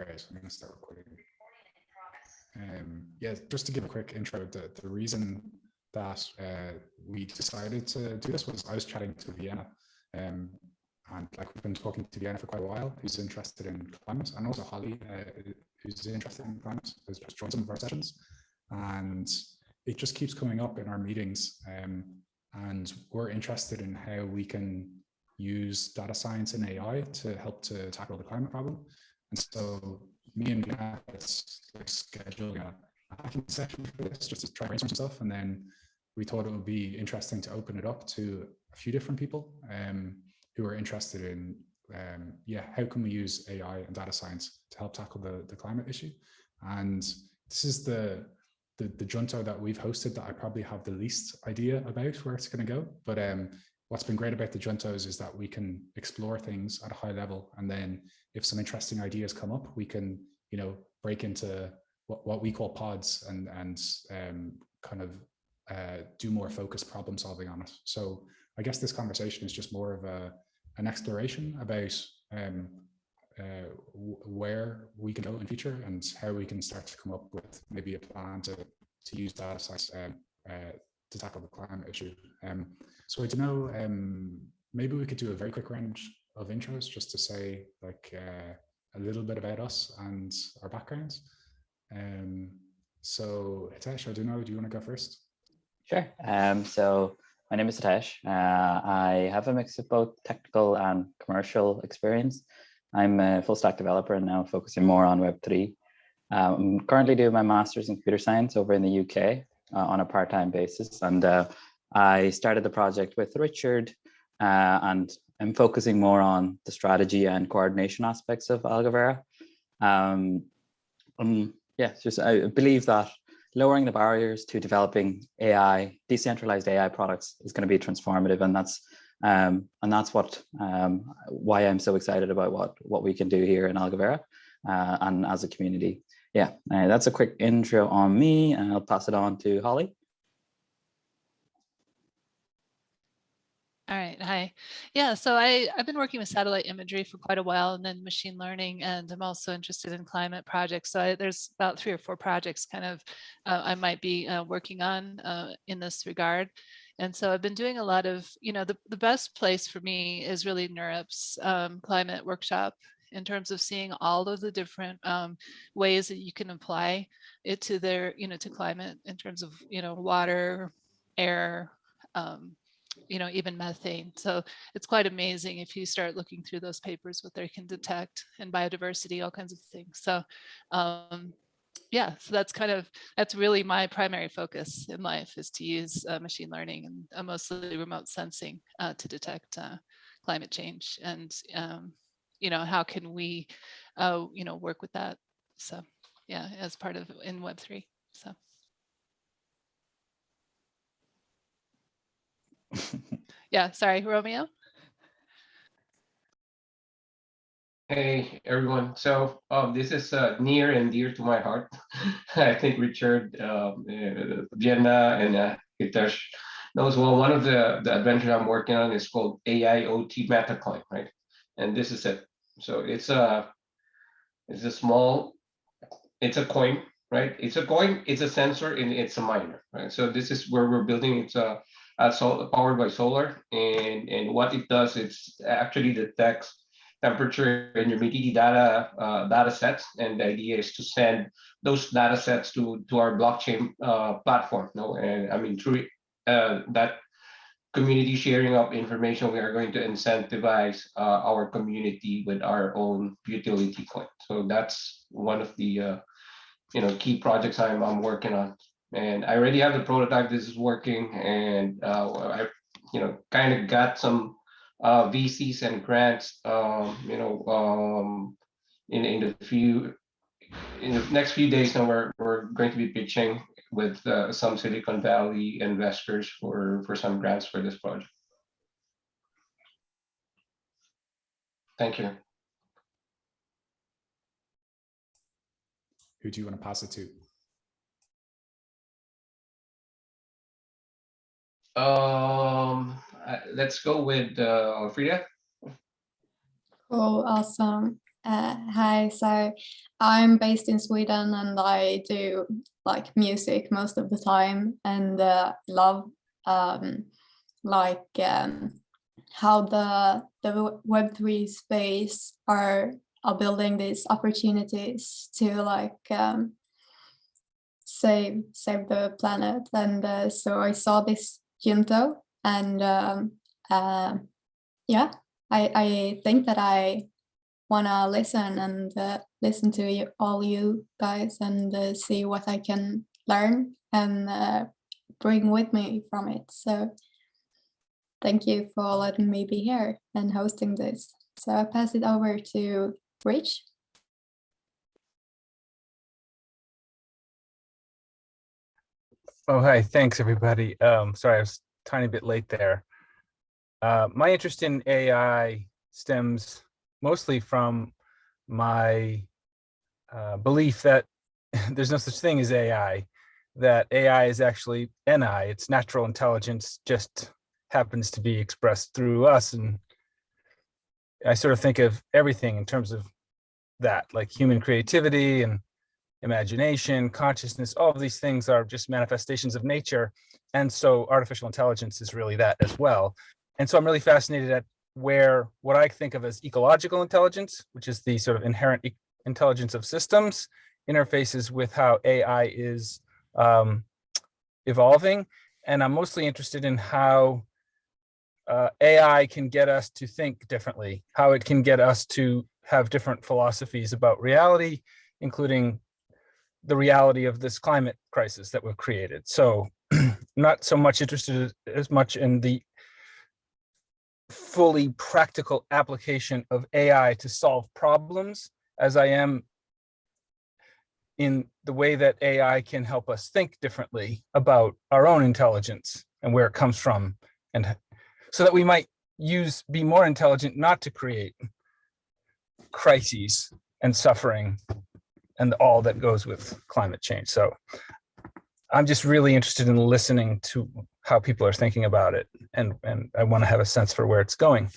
Great. I'm going to start recording. Yeah, just to give a quick intro, the reason that we decided to do this was I was chatting to Vienna, and like we've been talking to Vienna for quite a while, who's interested in climate, and also Holly, who's interested in climate, has just joined some of our sessions, and it just keeps coming up in our meetings, and we're interested in how we can use data science and AI to help to tackle the climate problem. And so me and Vienna, it's like scheduling a hacking session for this, just to try to brainstorm some stuff. And then we thought it would be interesting to open it up to a few different people who are interested in, how can we use AI and data science to help tackle the climate issue? And this is the junto that we've hosted that I probably have the least idea about where it's going to go. But what's been great about the juntos is that we can explore things at a high level, and then if some interesting ideas come up, we can, break into what we call pods and kind of do more focused problem solving on it. So I guess this conversation is just more of an exploration about where we can go in future and how we can start to come up with maybe a plan to use data science to tackle the climate issue. So I don't know, maybe we could do a very quick round of intros just to say like a little bit about us and our backgrounds. So Hitesh, I don't know, do you want to go first? Sure. So my name is Hitesh. I have a mix of both technical and commercial experience. I'm a full stack developer and now focusing more on Web3. I'm currently doing my master's in computer science over in the UK on a part-time basis. And I started the project with Richard and I'm focusing more on the strategy and coordination aspects of Algovera. I believe that lowering the barriers to developing AI, decentralized AI products is going to be transformative, and that's what why I'm so excited about what we can do here in Algovera and as a community. Yeah, that's a quick intro on me, and I'll pass it on to Holly. All right, hi. Yeah, so I've been working with satellite imagery for quite a while, and then machine learning, and I'm also interested in climate projects. So there's about 3 or 4 projects kind of I might be working on in this regard. And so I've been doing a lot of, the best place for me is really NeurIP's climate workshop, in terms of seeing all of the different ways that you can apply it to their, to climate in terms of, water, air, even methane. So it's quite amazing if you start looking through those papers, what they can detect, and biodiversity, all kinds of things. So yeah, so that's really my primary focus in life, is to use machine learning and mostly remote sensing to detect climate change. And how can we work with that? So yeah, as part of in Web3. So yeah, sorry, Romeo. Hey everyone. So this is near and dear to my heart. I think Richard, Vienna, and Hitesh knows well. One of the adventures I'm working on is called Aiot Metacoin, right? And this is it. So it's a coin, right? It's a coin, it's a sensor, and it's a miner, right? So this is where we're building. It's powered by solar, and what it does, it's actually detects temperature and humidity data sets, and the idea is to send those data sets to our blockchain platform. And I mean, through that community sharing of information, we are going to incentivize our community with our own utility coin. So that's one of the key projects I'm working on, and I already have the prototype. This is working, and I kind of got some VCs and grants in the next few days. Now we're going to be pitching with some Silicon Valley investors for some grants for this project. Thank you. Who do you want to pass it to? Let's go with Frida. Cool, awesome. Hi, so I'm based in Sweden and I do like music most of the time, and love how the Web3 space are building these opportunities to like save the planet. And so I saw this Junto, and yeah, I think that I wanna listen and listen to all you guys and see what I can learn and bring with me from it. So thank you for letting me be here and hosting this. So I pass it over to Rich. Oh, hi, thanks everybody. Sorry, I was a tiny bit late there. My interest in AI stems mostly from my belief that there's no such thing as AI, that AI is actually enna, it's natural intelligence, just happens to be expressed through us. And I sort of think of everything in terms of that, like human creativity and imagination, consciousness, all of these things are just manifestations of nature. And so artificial intelligence is really that as well. And so I'm really fascinated at where what I think of as ecological intelligence, which is the sort of inherent intelligence of systems, interfaces with how AI is evolving. And I'm mostly interested in how AI can get us to think differently, how it can get us to have different philosophies about reality, including the reality of this climate crisis that we've created. So not so much interested as much in the fully practical application of AI to solve problems as I am in the way that AI can help us think differently about our own intelligence and where it comes from, and so that we might be more intelligent, not to create crises and suffering and all that goes with climate change. So I'm just really interested in listening to how people are thinking about it, and I want to have a sense for where it's going.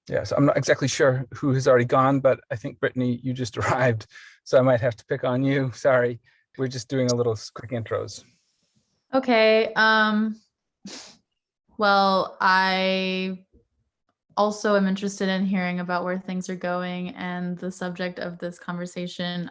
Yeah, so I'm not exactly sure who has already gone, but I think Brittany, you just arrived, so I might have to pick on you. Sorry, we're just doing a little quick intros. Okay. Well, I also am interested in hearing about where things are going and the subject of this conversation.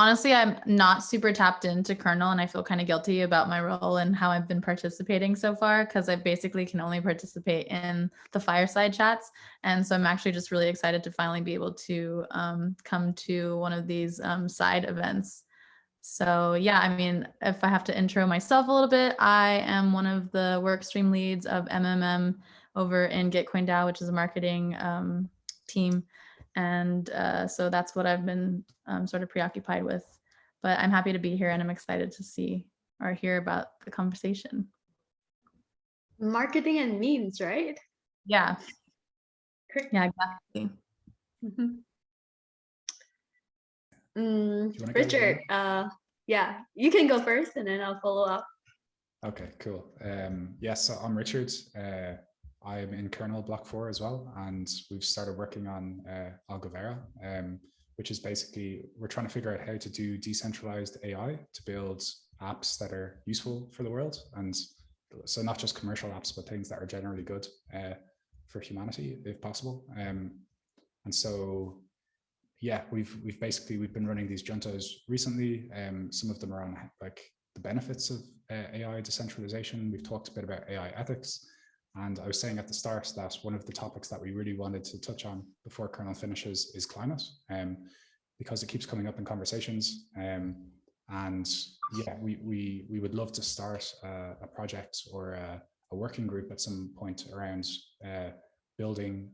Honestly, I'm not super tapped into kernel, and I feel kind of guilty about my role and how I've been participating so far, because I basically can only participate in the fireside chats. And so I'm actually just really excited to finally be able to come to one of these side events. So yeah, I mean, if I have to intro myself a little bit, I am one of the work stream leads of MMM over in Gitcoin DAO, which is a marketing team. And so that's what I've been sort of preoccupied with. But I'm happy to be here, and I'm excited to see or hear about the conversation. Marketing and memes, right? Yeah. Yeah, exactly. Richard, yeah, you can go first and then I'll follow up. Okay, cool. Yes, so I'm Richard. I'm in kernel block 4 as well, and we've started working on Algovera, which is basically, we're trying to figure out how to do decentralized AI to build apps that are useful for the world. And so not just commercial apps, but things that are generally good for humanity, if possible. And so, yeah, we've been running these juntas recently. Some of them are on like the benefits of AI decentralization. We've talked a bit about AI ethics. And I was saying at the start that one of the topics that we really wanted to touch on before kernel finishes is climate, because it keeps coming up in conversations. And yeah, we would love to start a project or a working group at some point around building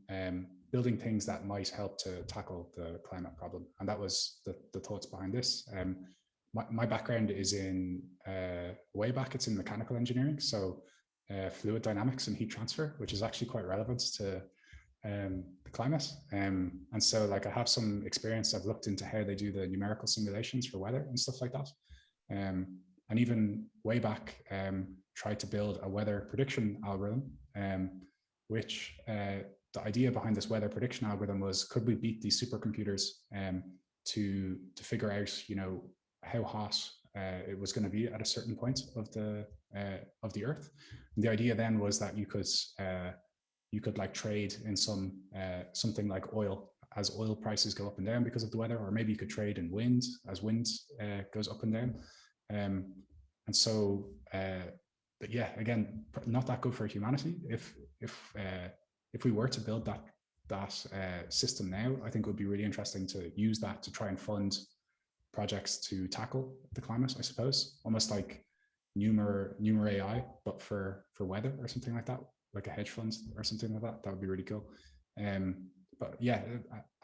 things that might help to tackle the climate problem. And that was the thoughts behind this. My background is in way back, it's in mechanical engineering. So fluid dynamics and heat transfer, which is actually quite relevant to the climate. And so like I have some experience. I've looked into how they do the numerical simulations for weather and stuff like that. And even way back, tried to build a weather prediction algorithm, which idea behind this weather prediction algorithm was, could we beat these supercomputers to figure out, how hot it was going to be at a certain point of the Earth. And the idea then was that you could like trade in something like oil, as oil prices go up and down because of the weather, or maybe you could trade in wind as wind goes up and down. And so, but yeah, again, not that good for humanity. If we were to build that system now, I think it would be really interesting to use that to try and fund projects to tackle the climate, I suppose, almost like Numer AI, but for weather or something like that, like a hedge fund or something like that. That would be really cool. But yeah,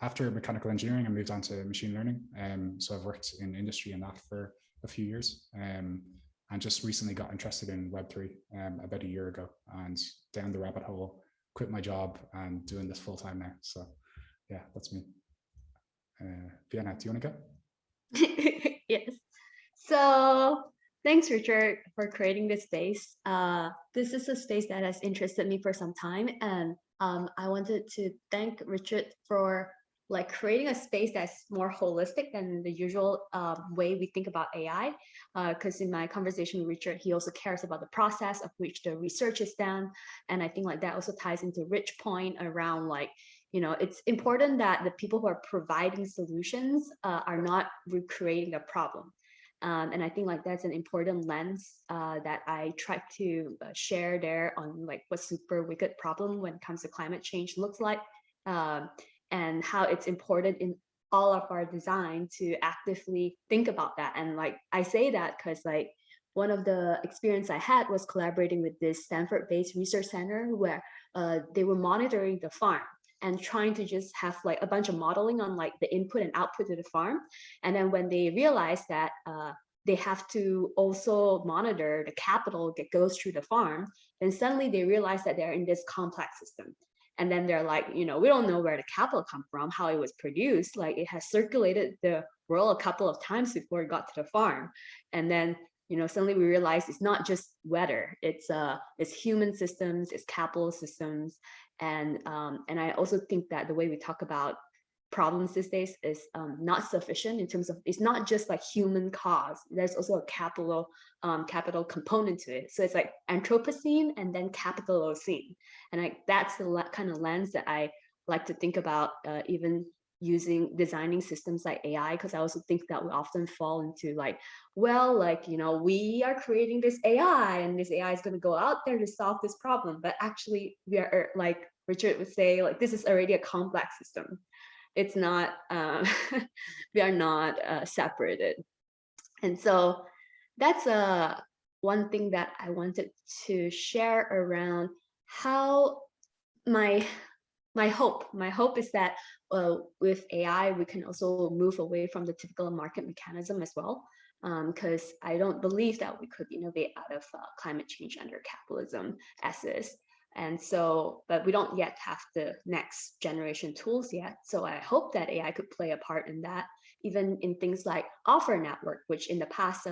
after mechanical engineering, I moved on to machine learning. So I've worked in industry in that for a few years, and just recently got interested in Web3 about a year ago, and down the rabbit hole, quit my job and doing this full time now. So yeah, that's me. Vienna, do you want to go? Yes. So thanks, Richard, for creating this space. This is a space that has interested me for some time, and I wanted to thank Richard for like creating a space that's more holistic than the usual way we think about AI. Because in my conversation with Richard, he also cares about the process of which the research is done, and I think like that also ties into Rich's point around like, it's important that the people who are providing solutions are not recreating a problem. And I think like that's an important lens that I try to share there on like what super wicked problem when it comes to climate change looks like, and how it's important in all of our design to actively think about that. And like I say that because like one of the experience I had was collaborating with this Stanford-based research center where they were monitoring the farm and trying to just have like a bunch of modeling on like the input and output to the farm. And then when they realized that they have to also monitor the capital that goes through the farm, then suddenly they realize that they're in this complex system. And then they're like, we don't know where the capital come from, how it was produced. Like it has circulated the world a couple of times before it got to the farm. And then, suddenly we realize it's not just weather, it's human systems, it's capital systems. And I also think that the way we talk about problems these days is not sufficient in terms of, it's not just like human cause, there's also a capital component to it. So it's like Anthropocene and then Capitalocene. And that's the kind of lens that I like to think about even designing systems like AI, because I also think that we often fall into like, well, like, we are creating this AI and this AI is going to go out there to solve this problem. But actually we are, like Richard would say, like, this is already a complex system. It's not, we are not separated. And so that's one thing that I wanted to share around how my hope is that with AI, we can also move away from the typical market mechanism as well. Because I don't believe that we could innovate out of climate change under capitalism as is. And so, but we don't yet have the next generation tools yet. So I hope that AI could play a part in that, even in things like offer network, which in the past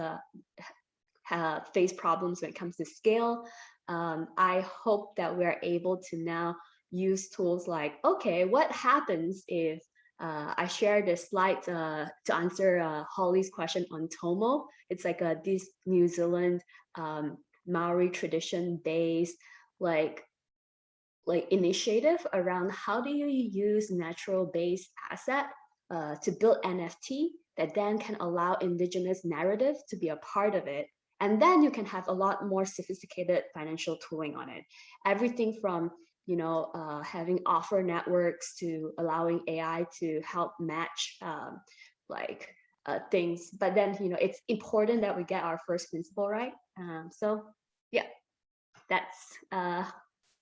have faced problems when it comes to scale. I hope that we're able to now use tools like, okay, what happens if I share this slide to answer Holly's question on Tomo. It's like this New Zealand Maori tradition based like initiative around how do you use natural based asset to build NFT that then can allow indigenous narrative to be a part of it. And then you can have a lot more sophisticated financial tooling on it. Everything from having offer networks to allowing AI to help match things. But then, it's important that we get our first principle right. So yeah, that's a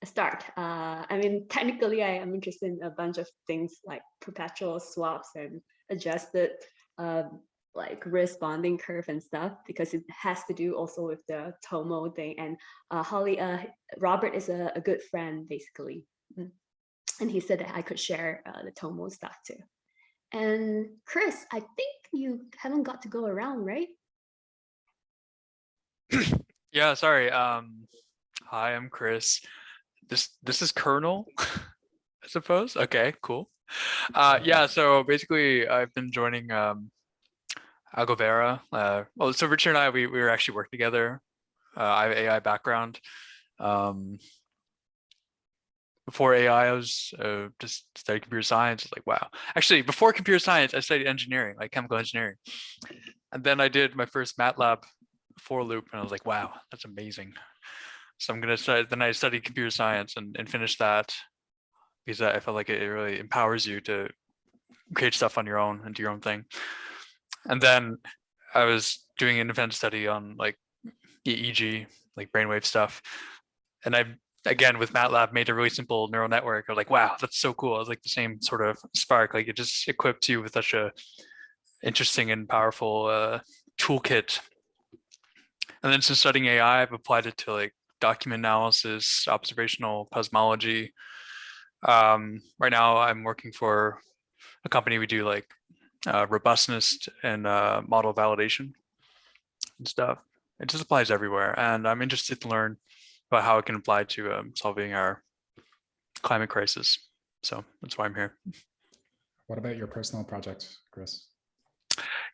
start. I mean, technically, I am interested in a bunch of things like perpetual swaps and adjusted risk bonding curve and stuff, because it has to do also with the Tomo thing. And Holly, Robert is a good friend basically, and he said that I could share the Tomo stuff too. And Chris, I think you haven't got to go around, right? Yeah, sorry. Hi, I'm Chris. This is Colonel. I suppose. Okay, cool. Yeah, so basically I've been joining Algovera. Well, so Richard and I, we were actually working together. I have AI background. Before AI, I was just studying computer science. Like, wow. Actually, before computer science, I studied engineering, like chemical engineering. And then I did my first MATLAB for loop, and I was like, wow, that's amazing. So I'm gonna start. Then I studied computer science and finished that because I felt like it really empowers you to create stuff on your own and do your own thing. And then I was doing an independent study on like EEG, like brainwave stuff. And I, again, with MATLAB, made a really simple neural network. I was like, wow, that's so cool. It was like the same sort of spark. Like it just equipped you with such a interesting and powerful toolkit. And then since studying AI, I've applied it to like document analysis, observational cosmology. Right now I'm working for a company. We do like robustness and model validation and stuff. It just applies everywhere. And I'm interested to learn about how it can apply to solving our climate crisis. So that's why I'm here. What about your personal project, Chris?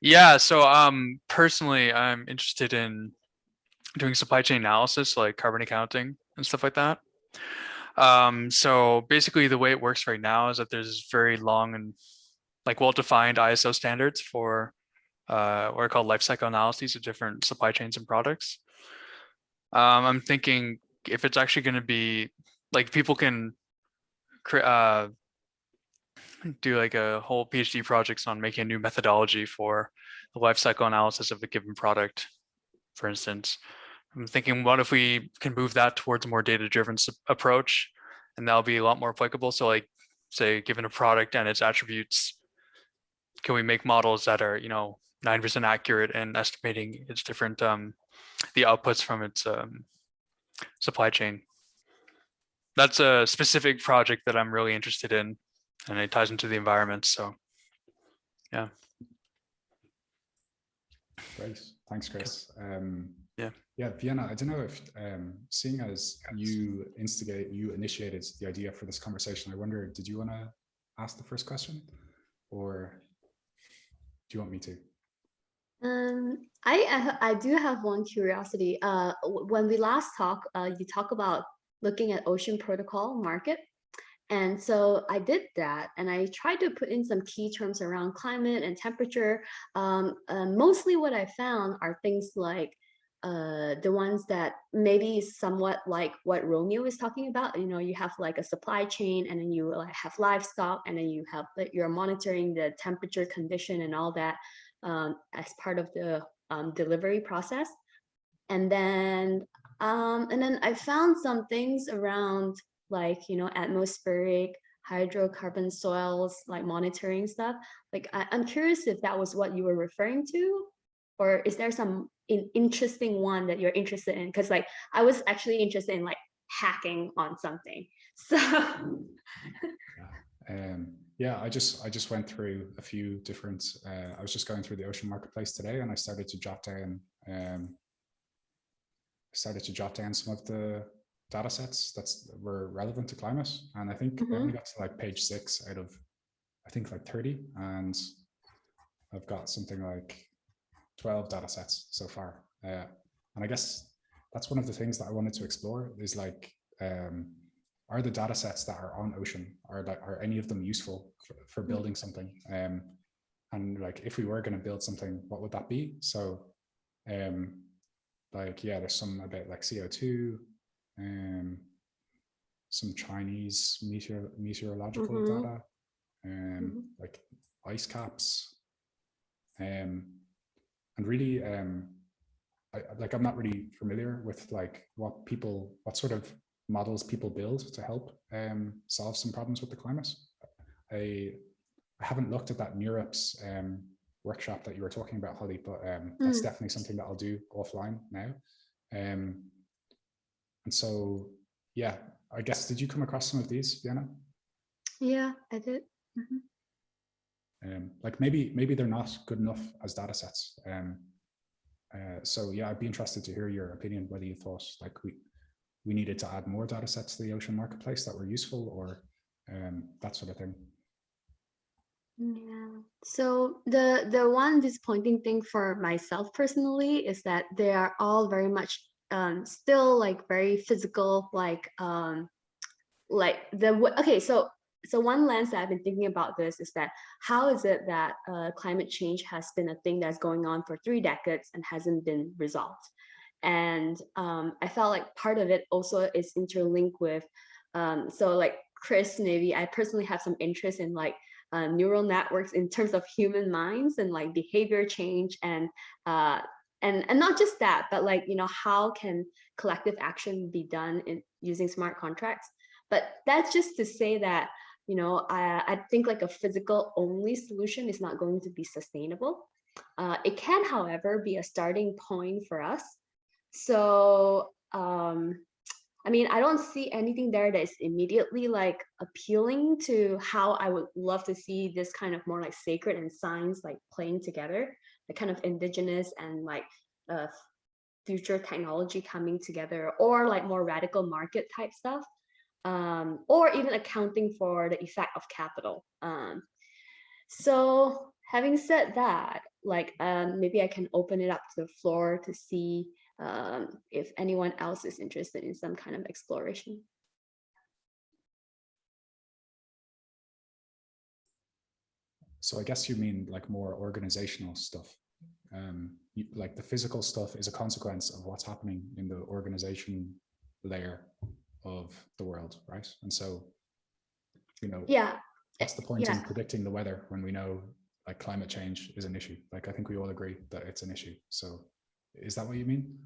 Yeah, so personally, I'm interested in doing supply chain analysis, like carbon accounting and stuff like that. So basically the way it works right now is that there's very long and like well-defined ISO standards for what are called life cycle analyses of different supply chains and products. I'm thinking if it's actually going to be like people can do like a whole PhD projects on making a new methodology for the life cycle analysis of a given product, for instance. I'm thinking, what if we can move that towards a more data-driven approach, and that'll be a lot more applicable. So like, say, given a product and its attributes, can we make models that are, 9% accurate in estimating its different, the outputs from its supply chain? That's a specific project that I'm really interested in, and it ties into the environment. So, yeah. Great, thanks, Chris. Yeah, Vienna, I don't know if seeing as you initiated the idea for this conversation, I wonder, did you want to ask the first question, or do you want me to? I do have one curiosity. When we last talked, you talk about looking at ocean protocol market. And so I did that, and I tried to put in some key terms around climate and temperature. Mostly what I found are things like the ones that maybe somewhat like what Romeo is talking about. You have like a supply chain, and then you have livestock, and then you have you're monitoring the temperature condition and all that as part of the delivery process. And then I found some things around like, atmospheric hydrocarbon soils, like monitoring stuff. Like, I'm curious if that was what you were referring to, or is there some interesting one that you're interested in? Because like, I was actually interested in like hacking on something. So. Yeah, I just went through a few different, I was just going through the ocean marketplace today, and I started to jot down some of the data sets that were relevant to climate. And I think I only got to like page 6 out of, I think like 30. And I've got something like 12 data sets so far. And I guess that's one of the things that I wanted to explore is like, are the data sets that are on ocean, are any of them useful for building something? And like, if we were going to build something, what would that be? So like, yeah, there's some about like CO2, some Chinese meteorological data, like ice caps, and really, I'm not really familiar with like what sort of models people build to help solve some problems with the climate. I haven't looked at that NeurIPS workshop that you were talking about, Holly, but that's definitely something that I'll do offline now. And so, yeah, I guess, did you come across some of these, Vienna? Yeah, I did. Like maybe they're not good enough as data sets. So yeah, I'd be interested to hear your opinion, whether you thought like we needed to add more data sets to the ocean marketplace that were useful, or that sort of thing. Yeah. So the one disappointing thing for myself personally is that they are all very much still like very physical, like okay, so one lens that I've been thinking about this is that how is it that climate change has been a thing that's going on for 3 decades and hasn't been resolved? And I felt like part of it also is interlinked with so like Chris, maybe I personally have some interest in like neural networks in terms of human minds and like behavior change and not just that, but like, you know, how can collective action be done in using smart contracts? But that's just to say that, you know, I think like a physical only solution is not going to be sustainable. It can, however, be a starting point for us. So, I mean, I don't see anything there that is immediately like appealing to how I would love to see this kind of more like sacred and science like playing together, the kind of indigenous and like future technology coming together, or like more radical market type stuff, or even accounting for the effect of capital. So having said that, like maybe I can open it up to the floor to see if anyone else is interested in some kind of exploration. So I guess you mean like more organizational stuff. Like the physical stuff is a consequence of what's happening in the organization layer of the world, right? And so, you know, yeah, what's the point in predicting the weather when we know like climate change is an issue? Like I think we all agree that it's an issue. So is that what you mean?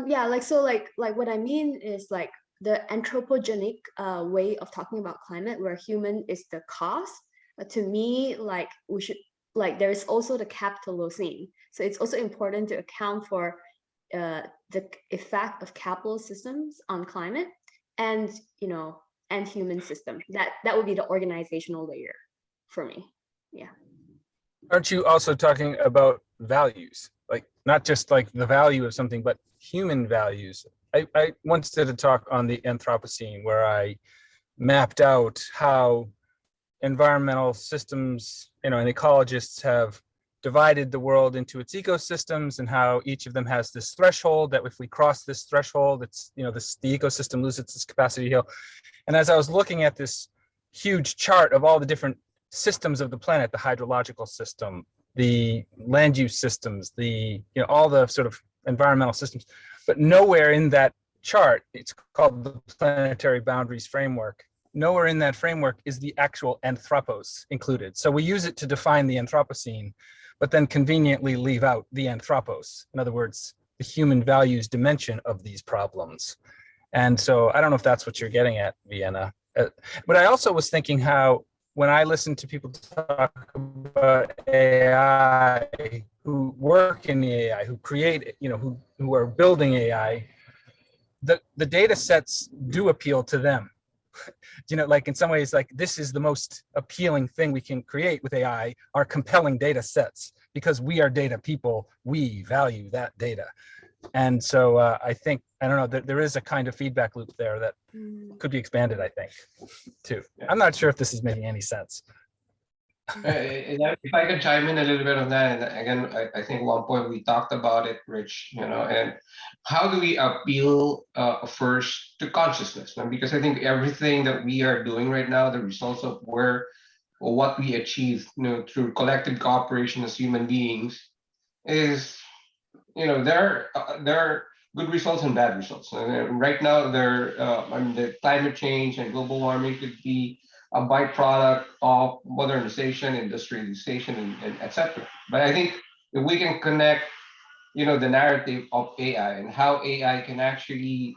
Yeah, like so like what I mean is like the anthropogenic way of talking about climate where human is the cause. To me, like we should like there's also the Capitalocene. So it's also important to account for the effect of capital systems on climate and, you know, and human system. That would be the organizational layer for me. Yeah. Aren't you also talking about values? Like not just like the value of something, but human values. I once did a talk on the Anthropocene where I mapped out how environmental systems, you know, and ecologists have divided the world into its ecosystems and how each of them has this threshold that if we cross this threshold, it's, you know, the ecosystem loses its capacity to heal. And as I was looking at this huge chart of all the different systems of the planet, the hydrological system, the land use systems, the, you know, all the sort of environmental systems, but nowhere in that chart, it's called the planetary boundaries framework. Nowhere in that framework is the actual anthropos included. So we use it to define the Anthropocene, but then conveniently leave out the anthropos. In other words, the human values dimension of these problems. And so I don't know if that's what you're getting at, Vienna. But I also was thinking how when I listen to people talk about AI, who work in the AI, who create, you know, who are building AI, the data sets do appeal to them. You know, like in some ways, like this is the most appealing thing we can create with AI, are compelling data sets, because we are data people, we value that data. And so I think, I don't know, there is a kind of feedback loop there that could be expanded, I think, too. I'm not sure if this is making any sense. If I can chime in a little bit on that, and again, I think one point we talked about it, Rich, you know, and how do we appeal first to consciousness? Because I think everything that we are doing right now, the results of where or what we achieve, you know, through collective cooperation as human beings, is, you know, there are good results and bad results. And right now, I mean, the climate change and global warming could be a byproduct of modernization, industrialization, and etc. But I think if we can connect, you know, the narrative of AI and how AI can actually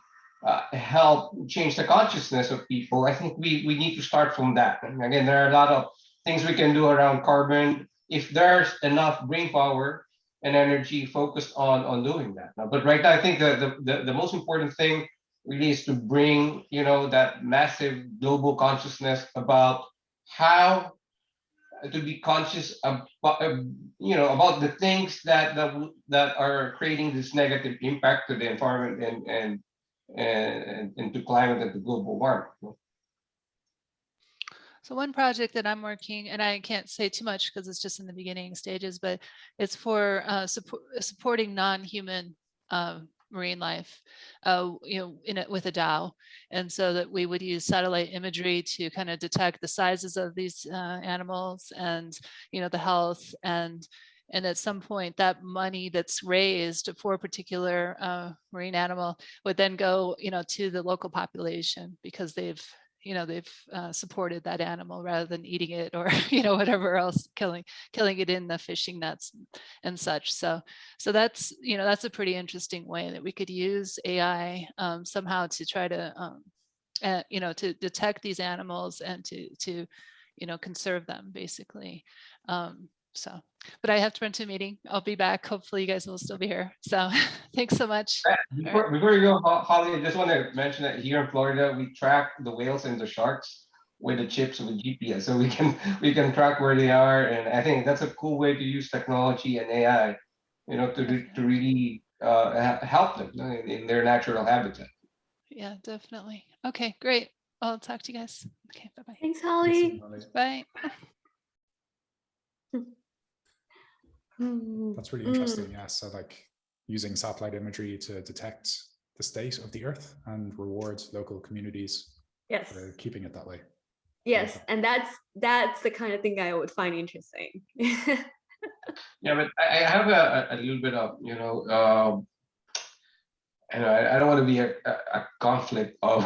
help change the consciousness of people, I think we need to start from that. And again, there are a lot of things we can do around carbon if there's enough brain power and energy focused on doing that. But right now, I think the most important thing really is to bring, you know, that massive global consciousness about how to be conscious about, you know, about the things that are creating this negative impact to the environment and to climate and to global warming. So one project that I'm working, and I can't say too much because it's just in the beginning stages, but it's for supporting non-human marine life, with a DAO. And so that we would use satellite imagery to kind of detect the sizes of these animals and, the health, and at some point that money that's raised for a particular marine animal would then go, to the local population, because they've supported that animal rather than eating it or, whatever else, killing it in the fishing nets and such. So that's, that's a pretty interesting way that we could use AI somehow to try to, to detect these animals and to conserve them, basically. But I have to run to a meeting. I'll be back. Hopefully you guys will still be here. So thanks so much. Before you go, Holly, I just want to mention that here in Florida, we track the whales and the sharks with the chips with GPS, so we can track where they are, and I think that's a cool way to use technology and AI, to really help them in their natural habitat. Yeah, definitely. Okay, great. I'll talk to you guys. Okay, bye-bye. Thanks, Holly. Bye. That's really interesting. Yeah. So like using satellite imagery to detect the state of the earth and reward local communities for keeping it that way. Yes, and that's the kind of thing I would find interesting. Yeah, but I have a little bit of, and I don't want to be a conflict of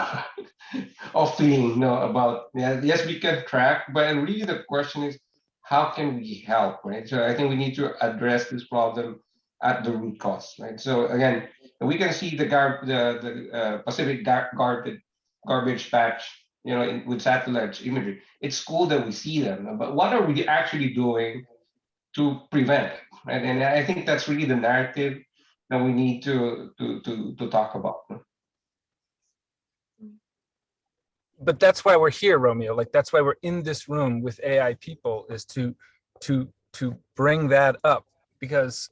of feeling, about, yes, we can track, but really the question is, how can we help, right? So I think we need to address this problem at the root cause, right? So again, we can see the Pacific garbage patch, with satellite imagery. It's cool that we see them, but what are we actually doing to prevent it, right? And I think that's really the narrative that we need to talk about. But that's why we're here, Romeo. Like, that's why we're in this room with AI people, is to bring that up, because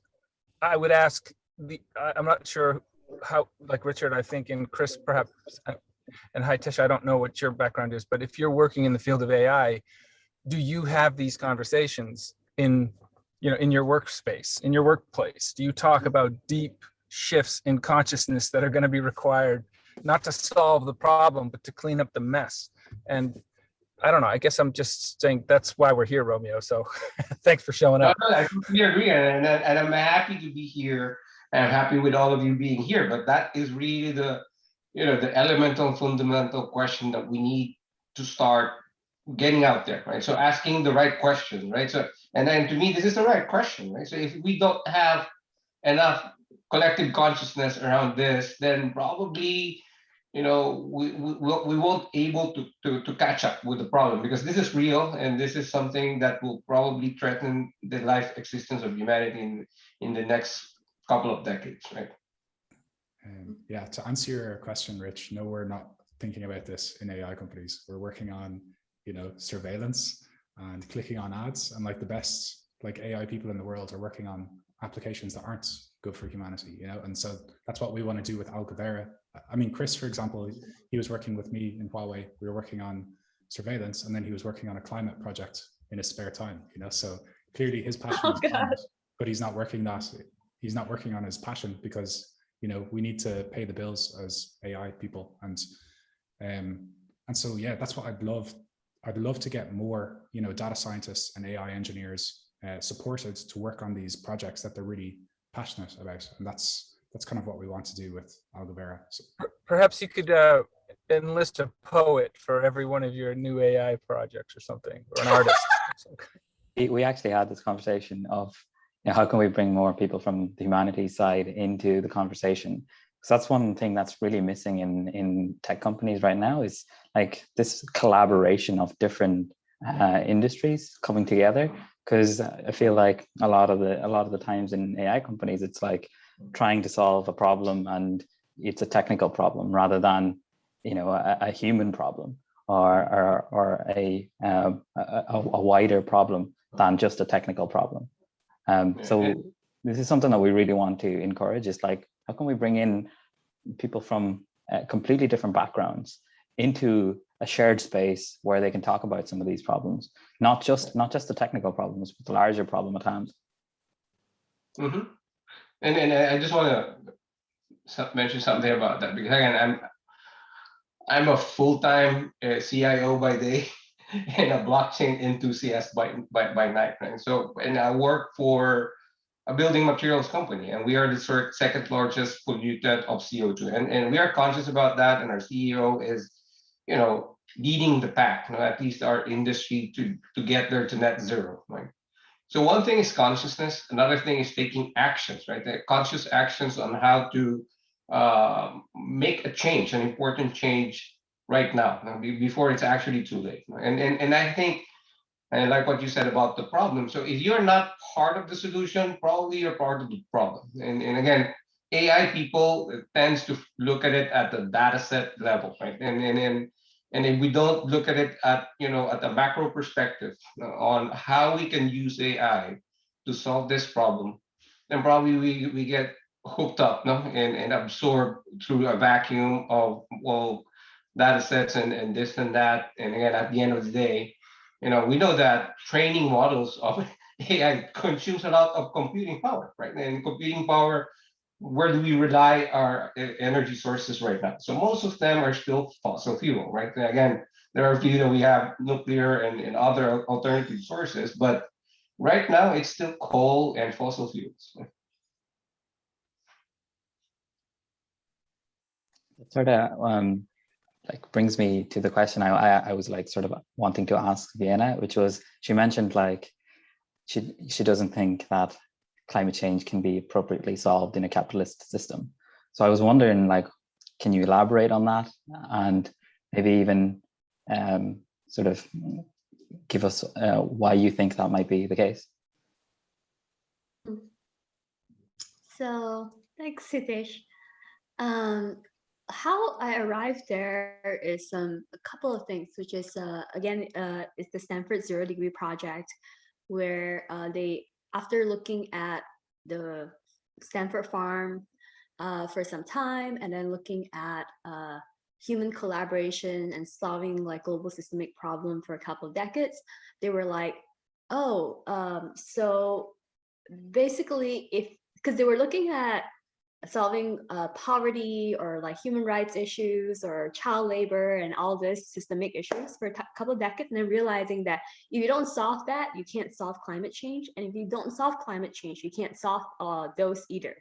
I would ask I'm not sure how, like Richard, I think, and Chris perhaps, and hi Tish, I don't know what your background is, but if you're working in the field of AI, do you have these conversations in your workspace, in your workplace? Do you talk about deep shifts in consciousness that are going to be required, not to solve the problem, but to clean up the mess? And I don't know, I guess I'm just saying that's why we're here, Romeo. So thanks for showing up. No, I completely agree. And I'm happy to be here. And I'm happy with all of you being here. But that is really the elemental, fundamental question that we need to start getting out there, right? So asking the right question, right? So, and then to me, this is the right question, right? So if we don't have enough collective consciousness around this, then probably, we won't able to catch up with the problem, because this is real, and this is something that will probably threaten the life existence of humanity in the next couple of decades, right? Yeah, to answer your question, Rich, no, we're not thinking about this in AI companies. We're working on, surveillance and clicking on ads, and like the best AI people in the world are working on applications that aren't good for humanity, and so that's what we want to do with Algovera. I mean, Chris, for example, he was working with me in Huawei. We were working on surveillance, and then he was working on a climate project in his spare time, so clearly his passion is climate, but he's not working on his passion because we need to pay the bills as AI people, and so yeah, that's what I'd love to get more data scientists and AI engineers supported to work on these projects that they're really passionate about, and that's kind of what we want to do with Algovera. So, perhaps you could enlist a poet for every one of your new AI projects or something, or an artist. We actually had this conversation of how can we bring more people from the humanities side into the conversation, because that's one thing that's really missing in tech companies right now, is like this collaboration of different industries coming together. Because I feel like a lot of the times in AI companies, it's like trying to solve a problem, and it's a technical problem rather than a human problem or a wider problem than just a technical problem. So this is something that we really want to encourage, is like, how can we bring in people from completely different backgrounds into a shared space where they can talk about some of these problems, not just the technical problems, but the larger problem at hand. Mm-hmm. And I just want to mention something about that, because again, I'm a full-time CIO by day and a blockchain enthusiast by night, right? So, and I work for a building materials company, and we are the second largest pollutant of CO2, and we are conscious about that. And our CEO is, leading the pack, at least our industry to get there to net zero, right? So one thing is consciousness, another thing is taking actions, right? The conscious actions on how to make a change, an important change right now, before it's actually too late. And I think, and I like what you said about the problem. So if you're not part of the solution, probably you're part of the problem. And again, AI people tends to look at it at the data set level, right? And if we don't look at it at at the macro perspective on how we can use AI to solve this problem, then probably we get hooked up, and absorbed through a vacuum of data sets and this and that. And again, at the end of the day, we know that training models of AI consumes a lot of computing power, right? And computing power, where do we rely our energy sources right now? So most of them are still fossil fuel, right? And again, there are a few that we have nuclear and other alternative sources, but right now it's still coal and fossil fuels. That sort of like brings me to the question I was like sort of wanting to ask Vienna, which was, she mentioned like she doesn't think that climate change can be appropriately solved in a capitalist system. So I was wondering, like, can you elaborate on that, and maybe even sort of give us why you think that might be the case? So thanks, Sitesh. How I arrived there is a couple of things, which is again, it's the Stanford 0 Degree Project, where they, after looking at the Stanford farm for some time, and then looking at human collaboration and solving like global systemic problem for a couple of decades, they were like, so basically, because they were looking at solving poverty or like human rights issues or child labor and all this systemic issues for a couple of decades, and then realizing that if you don't solve that, you can't solve climate change. And if you don't solve climate change, you can't solve those either.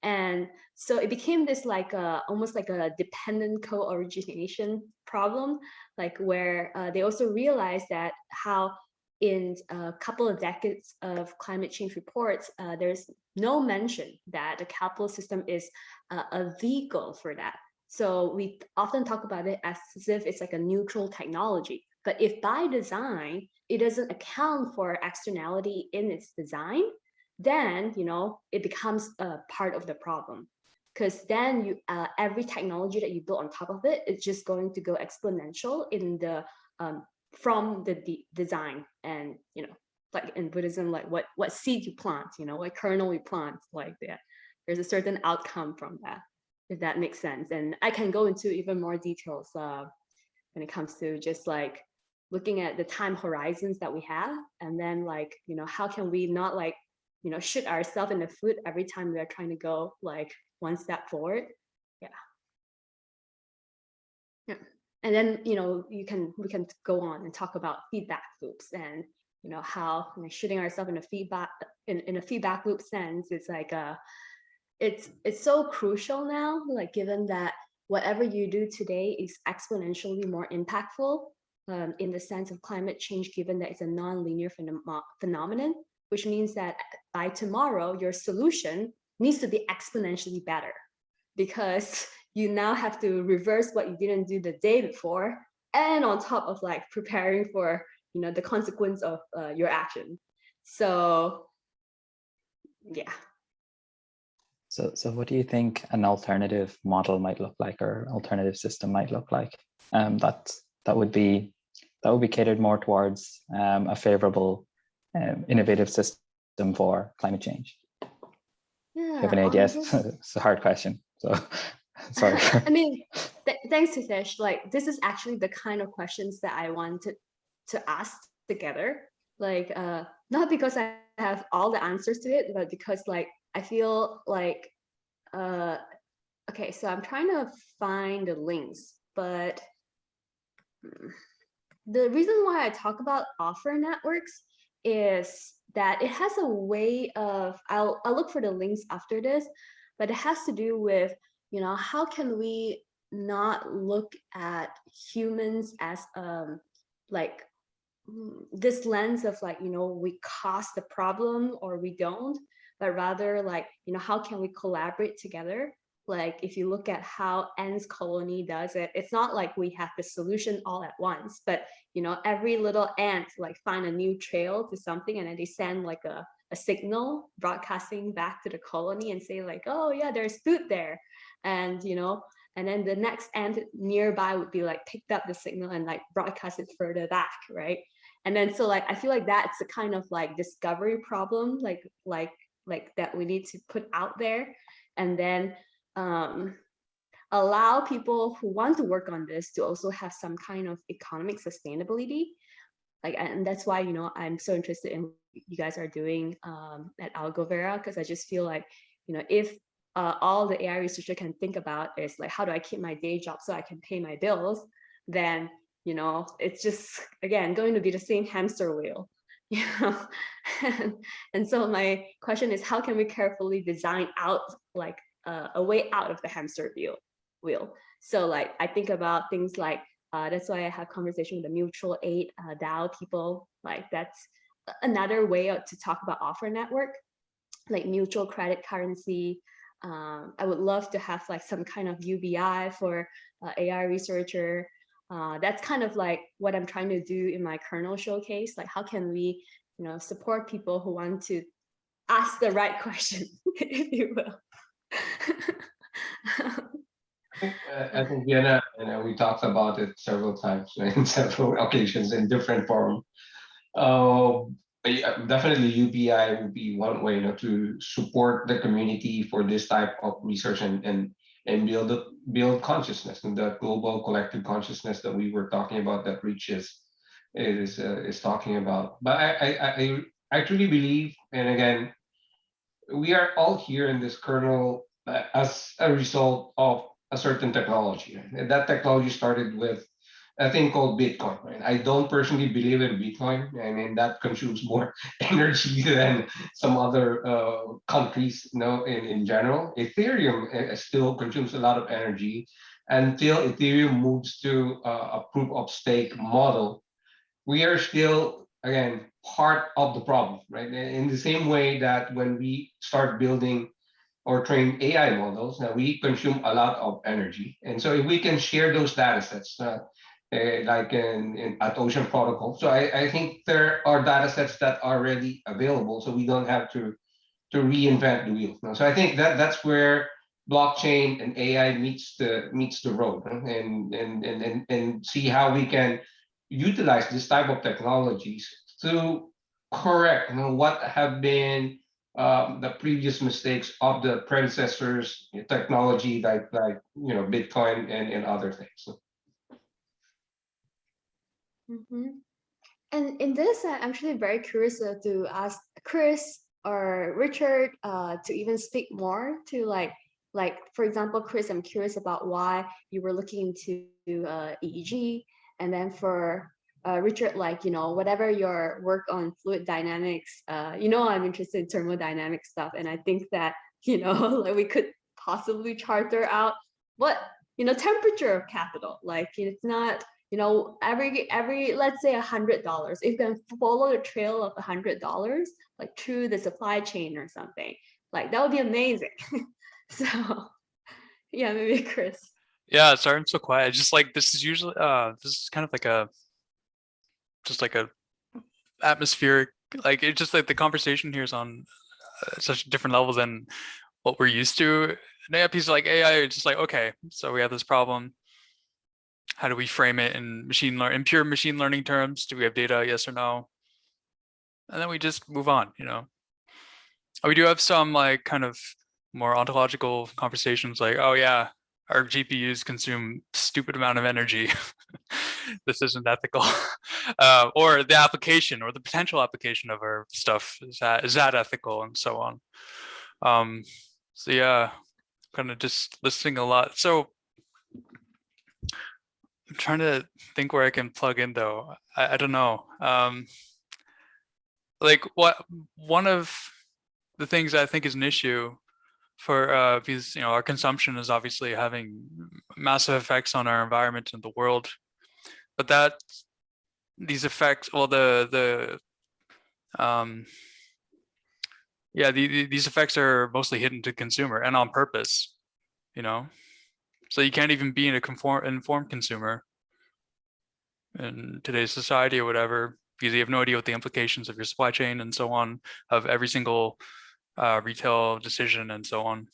And so it became this like almost like a dependent co-origination problem, like where they also realized that how in a couple of decades of climate change reports, there's no mention that the capitalist system is a vehicle for that. So we often talk about it as if it's like a neutral technology. But if by design, it doesn't account for externality in its design, then it becomes a part of the problem. Because then every technology that you build on top of it is just going to go exponential in the from the design. And like in Buddhism, like what seed you plant, what kernel you plant, like that, there's a certain outcome from that, if that makes sense. And I can go into even more details when it comes to just like looking at the time horizons that we have, and then like how can we not like shoot ourselves in the foot every time we are trying to go like one step forward. Yeah. And then we can go on and talk about feedback loops, and how shooting ourselves in a feedback loop sense, it's like it's so crucial now, like given that whatever you do today is exponentially more impactful in the sense of climate change, given that it's a non-linear phenomenon, which means that by tomorrow your solution needs to be exponentially better, because you now have to reverse what you didn't do the day before, and on top of like preparing for the consequence of your action. So yeah. So what do you think an alternative model might look like, or alternative system might look like, that would be catered more towards a favorable innovative system for climate change? Yeah, Do you have any ideas? It's a hard question. So Sorry. I mean, thanks, Hitesh. Like, this is actually the kind of questions that I wanted to ask together. Like, not because I have all the answers to it, but because like I feel like, okay, so I'm trying to find the links, but the reason why I talk about offer networks is that it has a way of, I'll look for the links after this, but it has to do with, you know, how can we not look at humans as like this lens of like, you know, we cause the problem or we don't, but rather like, you know, how can we collaborate together? Like if you look at how ants colony does it, it's not like we have the solution all at once, but you know, every little ant like find a new trail to something and then they send like a signal broadcasting back to the colony and say like, oh yeah, there's food there. And you know, and then the next ant nearby would be like picked up the signal and like broadcast it further back, right? And then so like I feel like that's a kind of like discovery problem, like that we need to put out there, and then allow people who want to work on this to also have some kind of economic sustainability. Like, and that's why, you know, I'm so interested in what you guys are doing at Algovera, because I just feel like, you know, if all the AI researcher can think about is like, how do I keep my day job so I can pay my bills, then, you know, it's just, again, going to be the same hamster wheel. You know, and so my question is, how can we carefully design out like a way out of the hamster wheel? So like I think about things like that's why I have conversation with the mutual aid DAO people. Like that's another way to talk about offer network, like mutual credit currency. I would love to have like some kind of UBI for AI researcher. That's kind of like what I'm trying to do in my kernel showcase. Like, how can we, you know, support people who want to ask the right question, if you will. I think Vienna, you know, we talked about it several times in several occasions in different forms. Definitely UBI would be one way, you know, to support the community for this type of research and build consciousness, and that global collective consciousness that we were talking about that Reach is talking about. But I truly believe, and again, we are all here in this kernel as a result of a certain technology. And that technology started with a thing called Bitcoin. Right? I don't personally believe in Bitcoin. I mean, that consumes more energy than some other countries, you know, in general. Ethereum still consumes a lot of energy. Until Ethereum moves to a proof of stake model, we are still, again, part of the problem, right? In the same way that when we start building or train AI models, now we consume a lot of energy. And so if we can share those data sets, like at Ocean Protocol, so I think there are data sets that are already available, so we don't have to reinvent the wheel. So I think that's where blockchain and AI meets the road, and see how we can utilize this type of technologies to correct, you know, what have been the previous mistakes of the predecessors technology, like you know, Bitcoin and other things. And in this, I'm actually very curious to ask Chris or Richard to even speak more to like for example, Chris, I'm curious about why you were looking into EEG, and then for Richard, like, you know, whatever your work on fluid dynamics, you know, I'm interested in thermodynamic stuff, and I think that, you know, like we could possibly charter out what, you know, temperature of capital. Like it's not, you know, every let's say $100, if you can follow the trail of $100 like through the supply chain or something, like that would be amazing. So yeah, maybe Chris. Yeah, sorry I'm so quiet. Just like this is usually this is kind of like a atmospheric, like it's just like the conversation here is on such a different level than what we're used to. And yeah, pieces like AI, it's just like, okay, so we have this problem. How do we frame it in pure machine learning terms? Do we have data? Yes or no? And then we just move on, you know. We do have some like kind of more ontological conversations like, oh yeah, our GPUs consume stupid amount of energy. This isn't ethical. Or the application or the potential application of our stuff, is that ethical, and so on. So yeah, kind of just listening a lot. So I'm trying to think where I can plug in though. I don't know. Like one of the things I think is an issue for because our consumption is obviously having massive effects on our environment and the world, but that these effects, well, these effects are mostly hidden to consumer and on purpose, so you can't even be an informed consumer in today's society or whatever, because you have no idea what the implications of your supply chain and so on, of every single retail decision and so on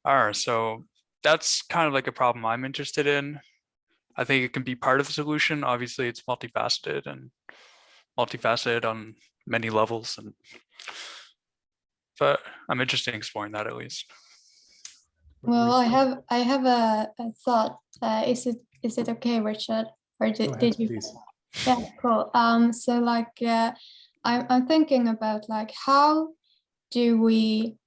are. So that's kind of like a problem I'm interested in. I think it can be part of the solution. Obviously, it's multifaceted on many levels, but I'm interested in exploring that at least. Well, I have a thought. Is it okay, Richard? Or did you? Please. Yeah, cool. So like, I'm thinking about like, how do we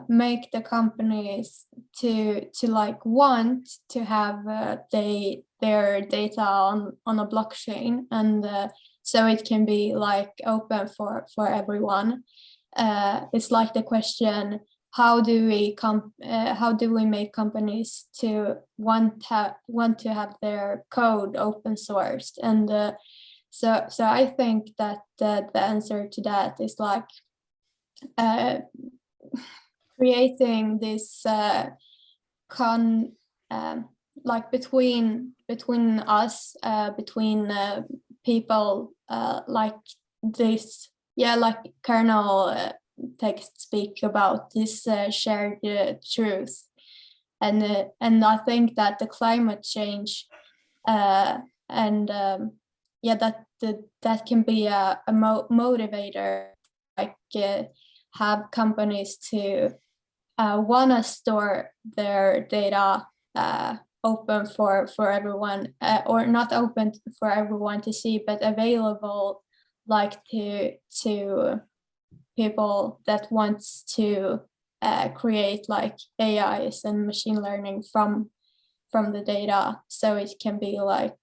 make the companies to like want to have their data on a blockchain, and so it can be like open for everyone. It's like the question, how do we make companies to want to have their code open sourced? And so I think that the answer to that is like creating this like between us, between people, like this, like kernel text speak about this shared truth, and I think that the climate change that can be a motivator, like have companies to want to store their data open for everyone, or not open for everyone to see, but available like to people that wants to create like AIs and machine learning from the data, so it can be like,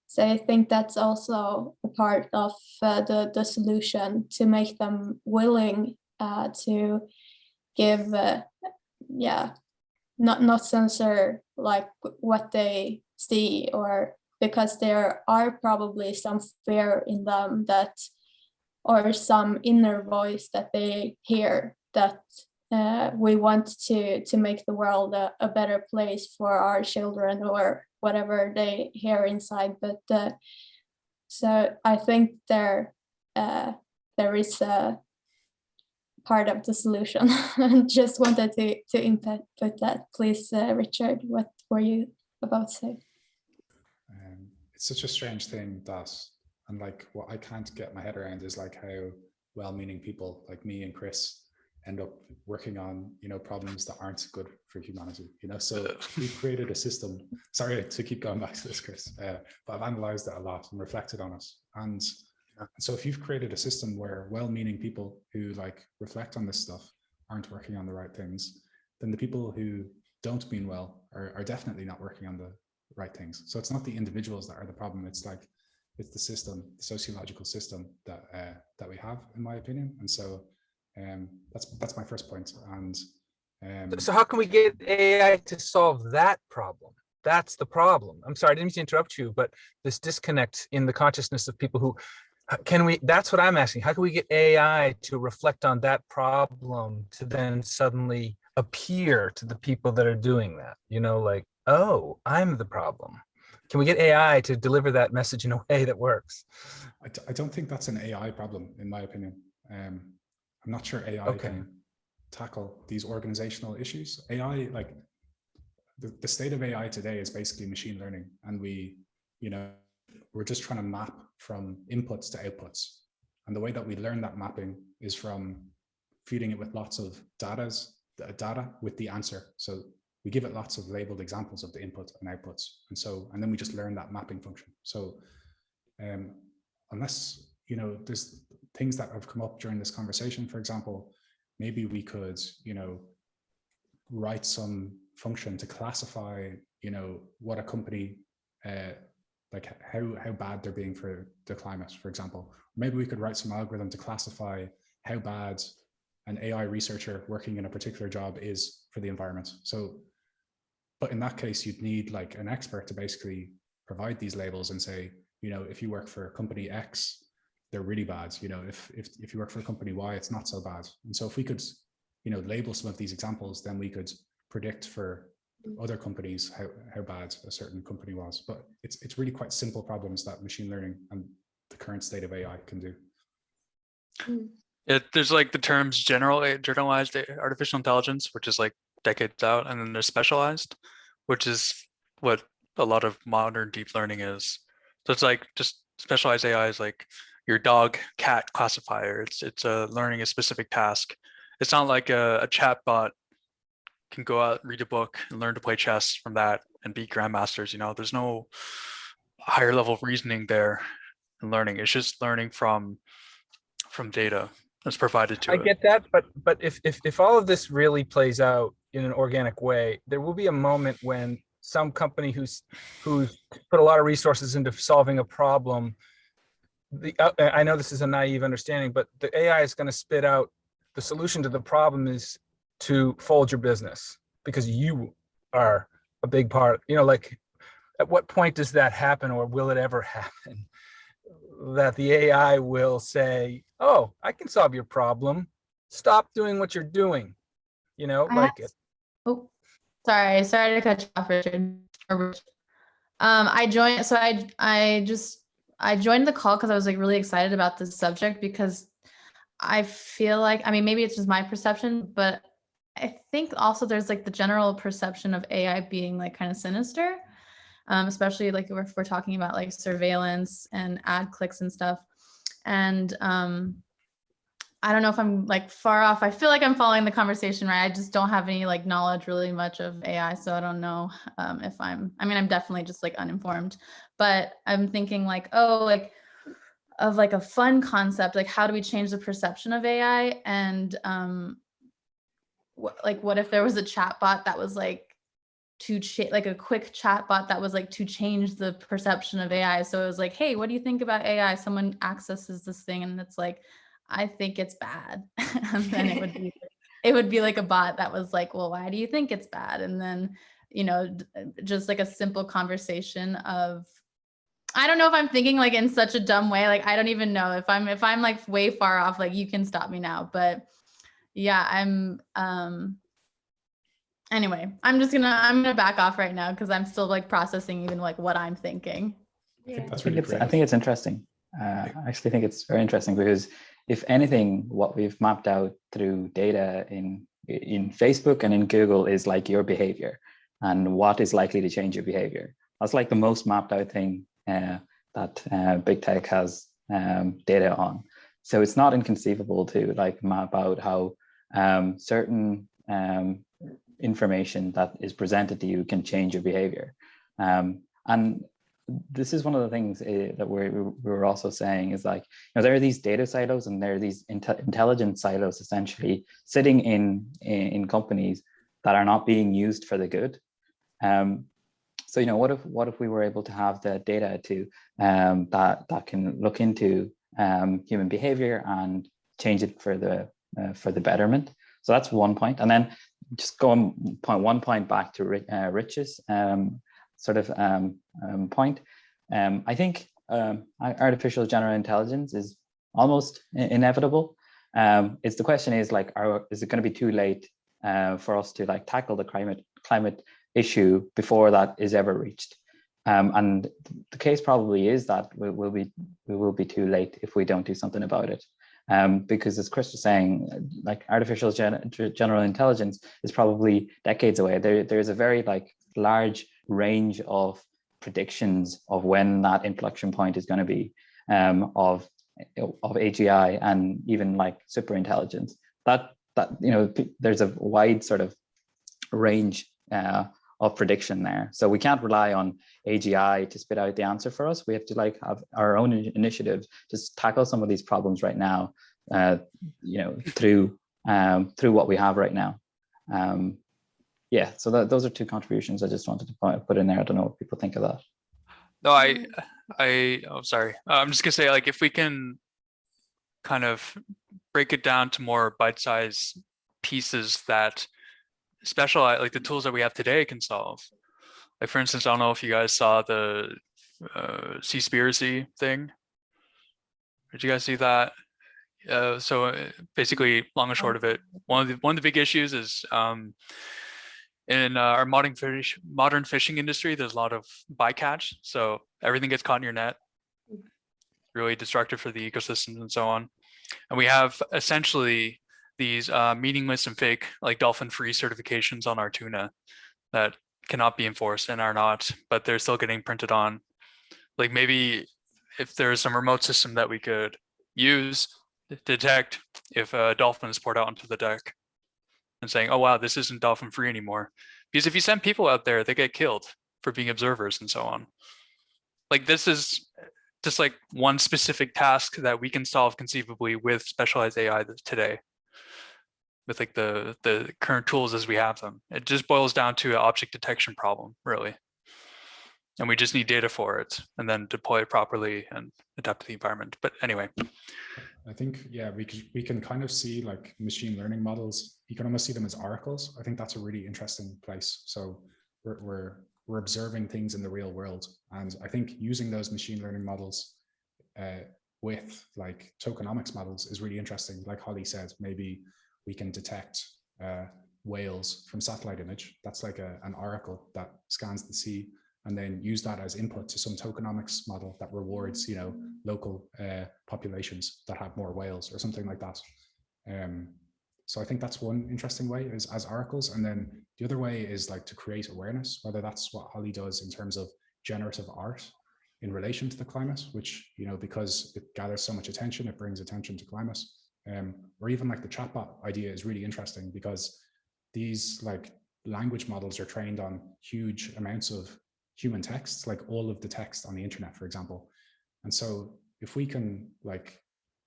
so I think that's also a part of the solution, to make them willing to give not censor like what they see, or because there are probably some fear in them, that or some inner voice that they hear, that we want to make the world a better place for our children, or whatever they hear inside. But so I think there is a part of the solution. Just wanted to input that. Please, Richard, what were you about to say? It's such a strange thing that, and like what I can't get my head around is like how well-meaning people like me and Chris end up working on problems that aren't good for humanity. So we've created a system. Sorry to keep going back to this, Chris, but I've analyzed it a lot and reflected on it. And so if you've created a system where well-meaning people who like reflect on this stuff aren't working on the right things, then the people who don't mean well are definitely not working on the right things. So it's not the individuals that are the problem. It's the system, the sociological system that we have, in my opinion. And so that's my first point. And so how can we get AI to solve that problem? That's the problem. I'm sorry, I didn't mean to interrupt you, but this disconnect in the consciousness of people who that's what I'm asking. How can we get AI to reflect on that problem, to then suddenly appear to the people that are doing that? Like, oh, I'm the problem. Can we get AI to deliver that message in a way that works? I don't think that's an AI problem, in my opinion. I'm not sure AI can tackle these organizational issues. AI, like the state of AI today is basically machine learning, and we're just trying to map from inputs to outputs. And the way that we learn that mapping is from feeding it with lots of data with the answer. So we give it lots of labeled examples of the input and outputs. And then we just learn that mapping function. So unless, there's things that have come up during this conversation, for example, maybe we could, write some function to classify, what a company, like how bad they're being for the climate, for example. Maybe we could write some algorithm to classify how bad an AI researcher working in a particular job is for the environment. So, but in that case, you'd need like an expert to basically provide these labels and say, if you work for company X, they're really bad. If you work for company Y, it's not so bad. And so if we could, label some of these examples, then we could predict for other companies how bad a certain company was. But it's really quite simple problems that machine learning and the current state of AI can do. There's like the terms generalized artificial intelligence, which is like decades out, and then there's specialized, which is what a lot of modern deep learning is. So it's like just specialized AI is like your dog cat classifier. It's learning a specific task. It's not like a chat bot can go out, read a book, and learn to play chess from that and beat grandmasters. There's no higher level reasoning there in learning. It's just learning from data that's provided to it. I get that, but if all of this really plays out in an organic way, there will be a moment when some company who's put a lot of resources into solving a problem, I know this is a naive understanding, but the AI is going to spit out the solution to the problem is to fold your business because you are a big part. Like at what point does that happen, or will it ever happen? That the AI will say, "Oh, I can solve your problem. Stop doing what you're doing." Oh, sorry to cut you off, Richard. I joined. So I joined the call because I was like really excited about this subject, because I feel like, maybe it's just my perception, but I think also there's like the general perception of AI being like kind of sinister. Especially like if we're talking about like surveillance and ad clicks and stuff. And I don't know if I'm like far off. I feel like I'm following the conversation right. I just don't have any like knowledge really much of AI. So I don't know if I'm definitely just like uninformed, but I'm thinking like, of like a fun concept, like how do we change the perception of AI? And what if there was a chatbot that was like, like a quick chat bot that was like to change the perception of AI. So it was like, hey, what do you think about AI? Someone accesses this thing and it's like, I think it's bad. And then it would be like a bot that was like, well, why do you think it's bad? And then, just like a simple conversation of, I don't know if I'm thinking like in such a dumb way. Like, I don't even know if I'm like way far off, like you can stop me now. But yeah, anyway, I'm gonna back off right now because I'm still like processing even like what I'm thinking. Yeah. I think it's interesting. I actually think it's very interesting because if anything, what we've mapped out through data in Facebook and in Google is like your behavior and what is likely to change your behavior. That's like the most mapped out thing that big tech has data on. So it's not inconceivable to like map out how certain information that is presented to you can change your behavior. And this is one of the things that we're also saying is like, there are these data silos and there are these intelligence silos essentially sitting in companies that are not being used for the good. So, what if we were able to have the data to that can look into human behavior and change it for the betterment? So that's one point. And then just going one point back to Rich's point. I think artificial general intelligence is almost inevitable. It's the question is like, is it going to be too late for us to like tackle the climate issue before that is ever reached? And the case probably is that we will be too late if we don't do something about it. Because as Chris was saying, like artificial general intelligence is probably decades away. There's a very like large range of predictions of when that inflection point is going to be of AGI and even like super intelligence. That there's a wide sort of range of prediction there. So we can't rely on AGI to spit out the answer for us. We have to like have our own initiative to tackle some of these problems right now, through what we have right now. Yeah, so those are two contributions I just wanted to put in there. I don't know what people think of that. No, oh, sorry. I'm just gonna say, like, if we can kind of break it down to more bite-sized pieces that specialize, like the tools that we have today can solve. Like, for instance, I don't know if you guys saw the Seaspiracy thing. Did you guys see that? So basically, long and short of it, one of the big issues is in our modern fishing industry, there's a lot of bycatch. So everything gets caught in your net, really destructive for the ecosystems and so on. And we have essentially these meaningless and fake, like dolphin-free certifications on our tuna that cannot be enforced and are not, but they're still getting printed on. Like, maybe if there's some remote system that we could use to detect if a dolphin is poured out onto the deck and saying, oh, wow, this isn't dolphin-free anymore. Because if you send people out there, they get killed for being observers and so on. Like, this is just like one specific task that we can solve conceivably with specialized AI today, with like the current tools as we have them. It just boils down to an object detection problem, really. And we just need data for it and then deploy it properly and adapt to the environment. But anyway. I think, yeah, we can kind of see like machine learning models. You can almost see them as oracles. I think that's a really interesting place. So we're observing things in the real world. And I think using those machine learning models with like tokenomics models is really interesting. Like Holly said, maybe we can detect whales from satellite image. That's like an oracle that scans the sea, and then use that as input to some tokenomics model that rewards, local populations that have more whales or something like that. So I think that's one interesting way, is as oracles. And then the other way is like to create awareness, whether that's what Holly does in terms of generative art in relation to the climate, which, because it gathers so much attention, it brings attention to climate. Or even like the chatbot idea is really interesting, because these like language models are trained on huge amounts of human text, like all of the text on the internet, for example. And so if we can like,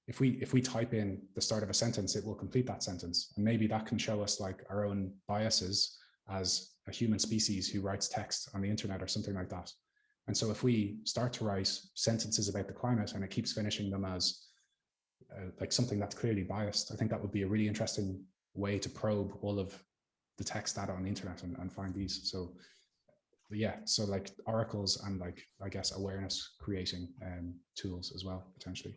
if we type in the start of a sentence, it will complete that sentence. And maybe that can show us like our own biases as a human species who writes text on the internet or something like that. And so if we start to write sentences about the climate and it keeps finishing them as like something that's clearly biased, I think that would be a really interesting way to probe all of the text data on the internet and find these. So yeah, so like oracles and like, I guess, awareness creating tools as well, potentially.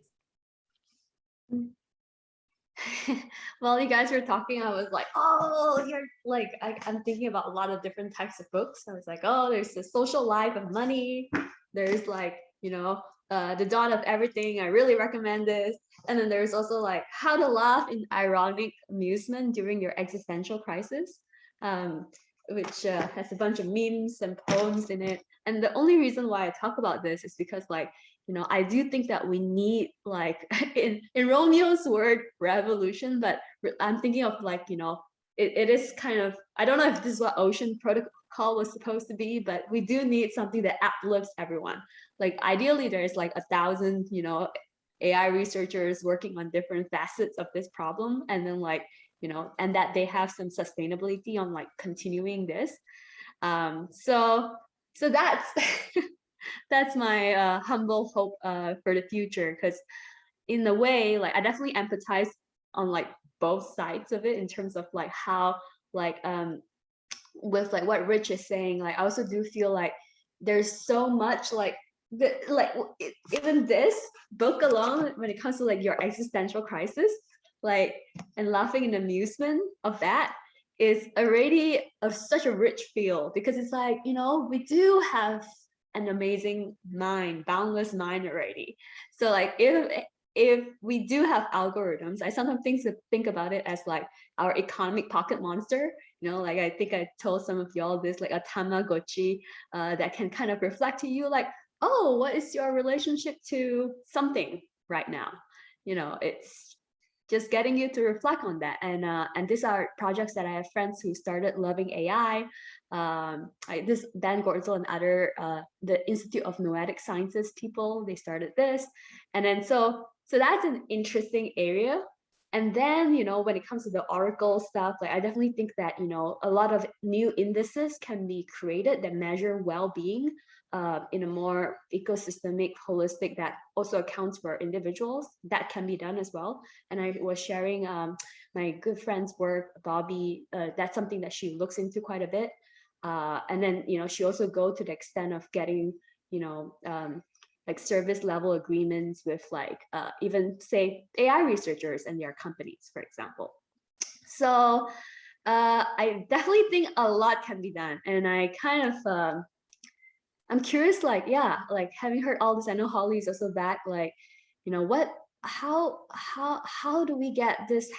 While you guys were talking, I was like, oh, you're like, I'm thinking about a lot of different types of books. I was like, oh, there's The Social Life of Money. There's like, The Dawn of Everything. I really recommend this. And then there's also like How to Laugh in Ironic Amusement During Your Existential Crisis, which has a bunch of memes and poems in it. And the only reason why I talk about this is because like, I do think that we need like in Romeo's word, revolution, but I'm thinking of like, it is kind of, I don't know if this is what Ocean Protocol was supposed to be, but we do need something that uplifts everyone. Like ideally there's like 1,000, AI researchers working on different facets of this problem. And then like, and that they have some sustainability on like continuing this. So that's that's my humble hope for the future, because in a way, like I definitely empathize on like both sides of it in terms of like how like with like what Rich is saying, like I also do feel like there's so much like even this book alone, when it comes to like your existential crisis, like and laughing in amusement of that is already of such a rich field, because it's like, we do have an amazing mind, boundless mind already. So like if we do have algorithms, I sometimes think about it as like our economic pocket monster. Like I think I told some of y'all this, like a Tamagotchi that can kind of reflect to you like, oh, what is your relationship to something right now? It's just getting you to reflect on that. And these are projects that I have friends who started loving AI. This Ben Gorzel and other the Institute of Noetic Sciences people, they started this, and then so that's an interesting area. And then, you know, when it comes to the Oracle stuff, like I definitely think that, you know, a lot of new indices can be created that measure well-being in a more ecosystemic, holistic, that also accounts for individuals. That can be done as well. And I was sharing my good friend's work, Bobby, that's something that she looks into quite a bit. And then, you know, she also go to the extent of getting, you know, like service level agreements with like even say AI researchers and their companies, for example. So I definitely think a lot can be done. And I kind of, I'm curious, like, yeah, like having heard all this, I know Holly is also back, like, you know, how do we get this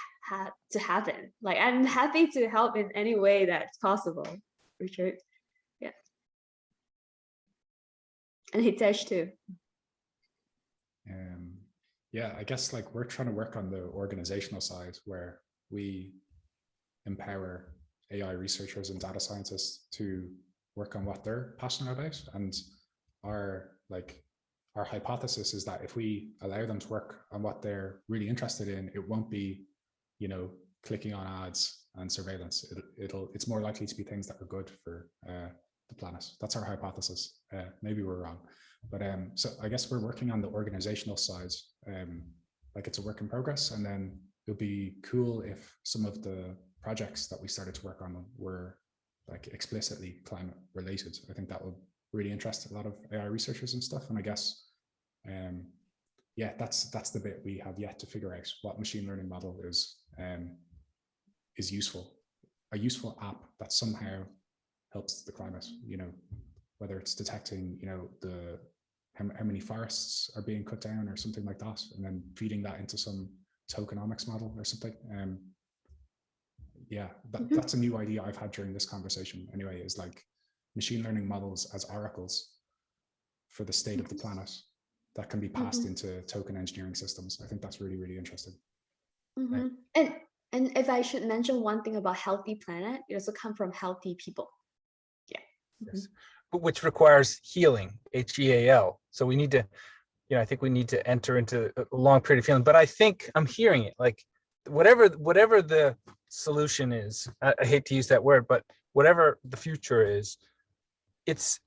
to happen? Like, I'm happy to help in any way that's possible, Richard. Yeah. And Hitesh too. Yeah, I guess like we're trying to work on the organizational side where we empower AI researchers and data scientists to work on what they're passionate about. And our hypothesis is that if we allow them to work on what they're really interested in, it won't be, you know, clicking on ads and surveillance. It's more likely to be things that are good for the planet. That's our hypothesis. Maybe we're wrong, but so I guess we're working on the organizational side. Like it's a work in progress, and then it would be cool if some of the projects that we started to work on were like explicitly climate related. I think that would really interest a lot of AI researchers and stuff. And I guess, yeah, that's the bit we have yet to figure out. What machine learning model is useful, a useful app that somehow helps the climate. You know, whether it's detecting, you know, how many forests are being cut down or something like that, and then feeding that into some tokenomics model or something. Yeah, that's a new idea I've had during this conversation anyway, is like machine learning models as oracles for the state of the planet that can be passed into token engineering systems. I think that's really, really interesting. And if I should mention one thing about healthy planet, it also comes from healthy people. Yeah. Yes. But which requires healing, HEAL. So we need to, you know, I think we need to enter into a long period of healing. But I think I'm hearing it, like whatever the solution is, I hate to use that word, but whatever the future is,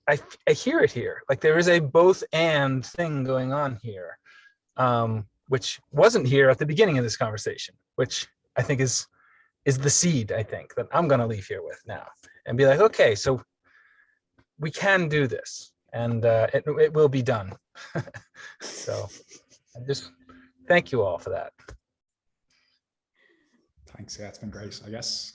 I hear it here. Like there is a both and thing going on here, which wasn't here at the beginning of this conversation, which I think is the seed, I think, that I'm going to leave here with now and be like, okay, so we can do this, and it will be done. So I just thank you all for that. Thanks. Yeah, it's been great. I guess,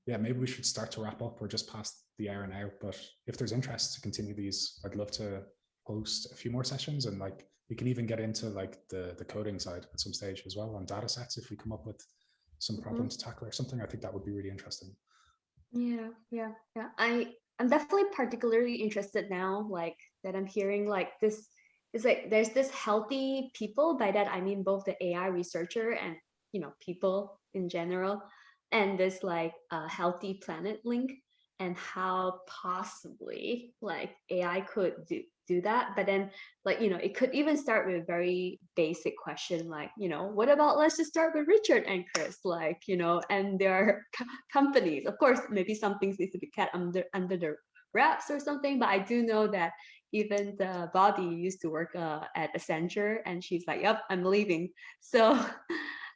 yeah, maybe we should start to wrap up. We're just past the hour now, but if there's interest to continue these, I'd love to host a few more sessions, and like we can even get into like the coding side at some stage as well on data sets if we come up with some problem to tackle or something. I think that would be really interesting. Yeah. I'm definitely particularly interested now, like that I'm hearing like this is like there's this healthy people. By that I mean both the AI researcher and, you know, people in general, and this like healthy planet link, and how possibly like AI could do that. But then, like, you know, it could even start with a very basic question, like, you know, what about, let's just start with Richard and Chris, like, you know, and their companies. Of course, maybe some things need to be kept under the wraps or something, but I do know that even the Bobby used to work at Accenture, and she's like, yep, I'm leaving. So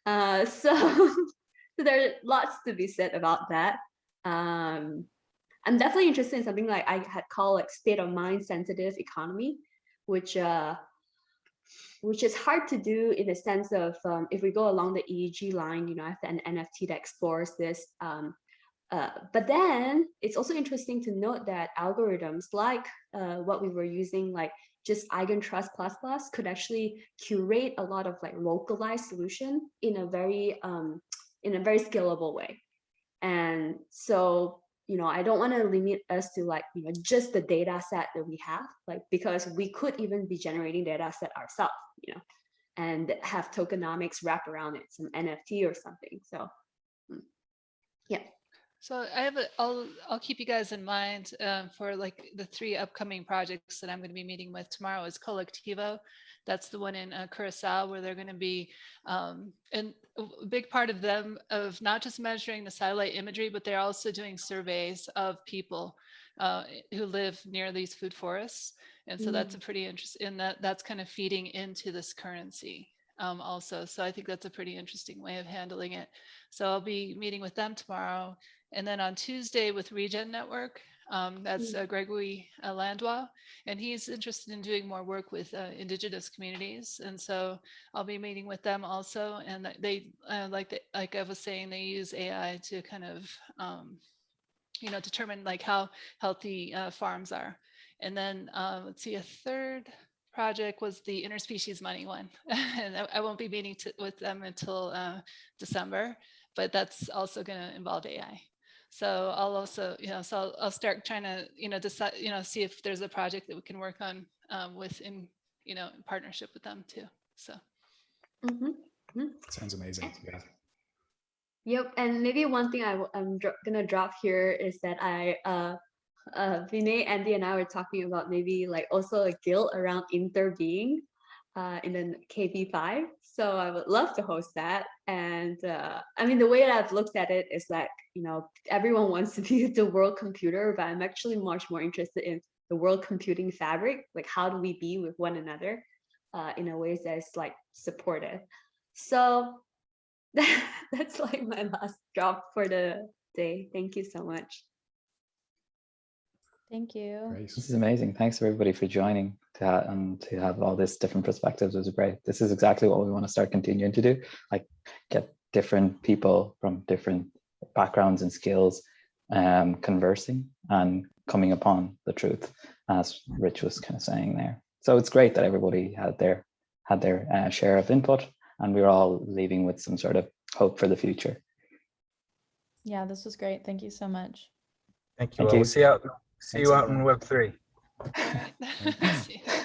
so there are lots to be said about that. I'm definitely interested in something like I had called like state of mind sensitive economy, which is hard to do in the sense of if we go along the EEG line, you know, I have an NFT that explores this. But then it's also interesting to note that algorithms like what we were using, like just Eigentrust++, could actually curate a lot of like localized solution in a very scalable way. And so, you know, I don't want to limit us to like, you know, just the data set that we have, like, because we could even be generating data set ourselves, you know. and have tokenomics wrap around it, some NFT or something. So yeah. So I'll keep you guys in mind for like the 3 upcoming projects that I'm going to be meeting with tomorrow is Collectivo. That's the one in Curacao, where they're going to be, and a big part of them of not just measuring the satellite imagery, but they're also doing surveys of people who live near these food forests. And so that's a pretty interesting, that's kind of feeding into this currency also. So I think that's a pretty interesting way of handling it. So I'll be meeting with them tomorrow. And then on Tuesday with Regen Network, that's Gregory Landois, and he's interested in doing more work with indigenous communities. And so I'll be meeting with them also. And they, like I was saying, they use AI to kind of, determine like how healthy farms are. And then let's see, a third project was the interspecies money one. And I won't be meeting with them until December, but that's also going to involve AI. So I'll also, so I'll start trying to, decide, see if there's a project that we can work on in partnership with them too. So. Sounds amazing. Yeah. Yep. And maybe one thing I'm gonna drop here is that Vinay, Andy, and I were talking about maybe like also a guild around interbeing in the KV5. So I would love to host that. And I mean, the way that I've looked at it is like, everyone wants to be the world computer, but I'm actually much more interested in the world computing fabric. Like, how do we be with one another in a way that's like supportive? So that's like my last drop for the day. Thank you so much. Thank you. Great. This is amazing. Thanks everybody for joining and to have all this different perspectives. It was great. This is exactly what we want to start continuing to do, like get different people from different backgrounds and skills conversing and coming upon the truth, as Rich was kind of saying there. So it's great that everybody had their share of input, and we were all leaving with some sort of hope for the future. Yeah, this was great. Thank you so much. Thank you. Thank We'll you. see you out Thanks, in Web3. All right. See you.